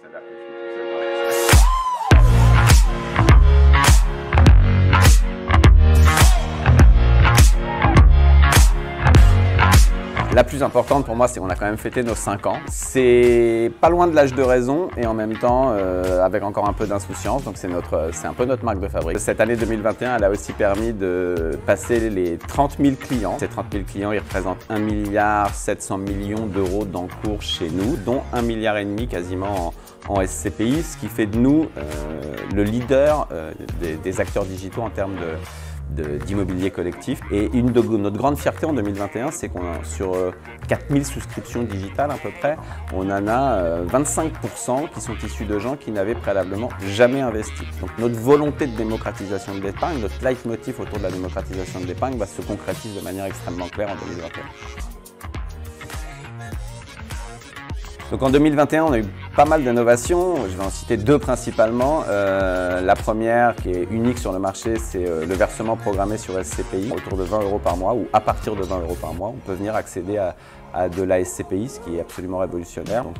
s'avère que je suis tout seul dans la salle. La plus importante pour moi, c'est qu'on a quand même fêté nos 5 ans. C'est pas loin de l'âge de raison et en même temps avec encore un peu d'insouciance. Donc c'est un peu notre marque de fabrique. Cette année 2021, elle a aussi permis de passer les 30 000 clients. Ces 30 000 clients, ils représentent 1,7 milliard d'euros d'encours chez nous, dont 1,5 milliard quasiment en SCPI, ce qui fait de nous le leader des acteurs digitaux en termes d'immobilier collectif. Et une de notre grande fierté en 2021, c'est qu'on a sur 4000 souscriptions digitales à peu près, on en a 25% qui sont issus de gens qui n'avaient préalablement jamais investi. Donc notre volonté de démocratisation de l'épargne, notre leitmotiv autour de la démocratisation de l'épargne va se concrétiser de manière extrêmement claire en 2021. Donc en 2021, on a eu pas mal d'innovations. Je vais en citer deux principalement. La première, qui est unique sur le marché, c'est le versement programmé sur SCPI, autour de 20 € par mois ou à partir de 20 € par mois. On peut venir accéder à de la SCPI, ce qui est absolument révolutionnaire. Donc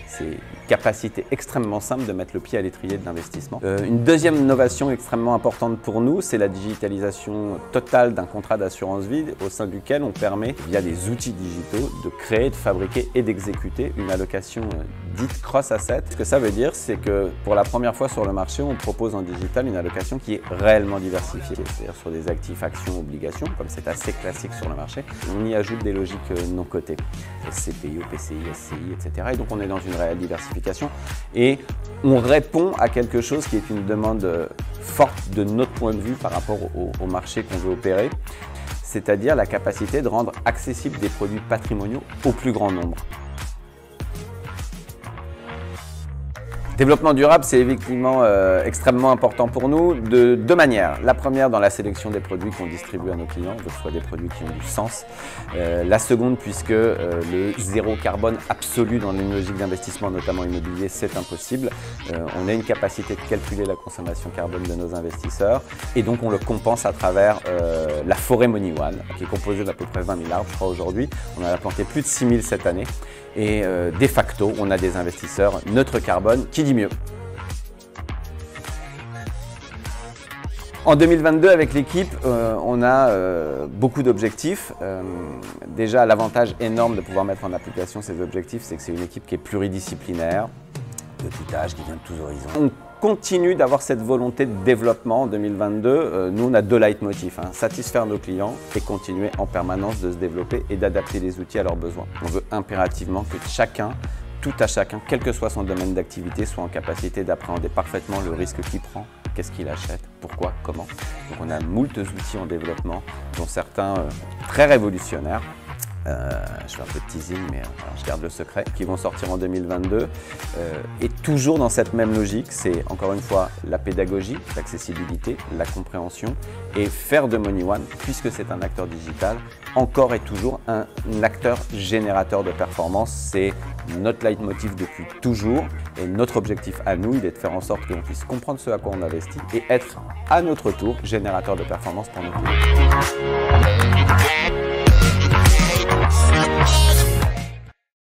c'est une capacité extrêmement simple de mettre le pied à l'étrier de l'investissement. Une deuxième innovation extrêmement importante pour nous, c'est la digitalisation totale d'un contrat d'assurance vie au sein duquel on permet, via des outils digitaux, de créer, de fabriquer et d'exécuter une allocation dite cross-asset. Ce que ça veut dire, c'est que pour la première fois sur le marché, on propose en digital une allocation qui est réellement diversifiée, c'est-à-dire sur des actifs, actions, obligations, comme c'est assez classique sur le marché. On y ajoute des logiques non cotées, SCPI, OPCI, SCI, etc. Et donc on est dans une réelle diversification et on répond à quelque chose qui est une demande forte de notre point de vue par rapport au marché qu'on veut opérer, c'est-à-dire la capacité de rendre accessibles des produits patrimoniaux au plus grand nombre. Développement durable, c'est effectivement extrêmement important pour nous de deux manières. La première, dans la sélection des produits qu'on distribue à nos clients, que ce soit des produits qui ont du sens. La seconde, puisque le zéro carbone absolu dans une logique d'investissement, notamment immobilier, c'est impossible. On a une capacité de calculer la consommation carbone de nos investisseurs et donc on le compense à travers la forêt Money One, qui est composée d'à peu près 20 000 arbres, je crois, aujourd'hui. On en a planté plus de 6 000 cette année. Et de facto, on a des investisseurs neutres carbone, qui dit mieux. En 2022, avec l'équipe, on a beaucoup d'objectifs. Déjà, l'avantage énorme de pouvoir mettre en application ces objectifs, c'est que c'est une équipe qui est pluridisciplinaire, de tout âge, qui vient de tous horizons. On continue d'avoir cette volonté de développement en 2022. Nous, on a deux leitmotifs, satisfaire nos clients et continuer en permanence de se développer et d'adapter les outils à leurs besoins. On veut impérativement que chacun, tout à chacun, quel que soit son domaine d'activité, soit en capacité d'appréhender parfaitement le risque qu'il prend, qu'est-ce qu'il achète, pourquoi, comment. Donc on a moult outils en développement, dont certains très révolutionnaires. Je fais un peu de teasing, mais je garde le secret, qui vont sortir en 2022. Et toujours dans cette même logique, c'est encore une fois la pédagogie, l'accessibilité, la compréhension et faire de Money One, puisque c'est un acteur digital, encore et toujours un acteur générateur de performance. C'est notre leitmotiv depuis toujours et notre objectif à nous, il est de faire en sorte qu'on puisse comprendre ce à quoi on investit et être à notre tour générateur de performance pour nos clients.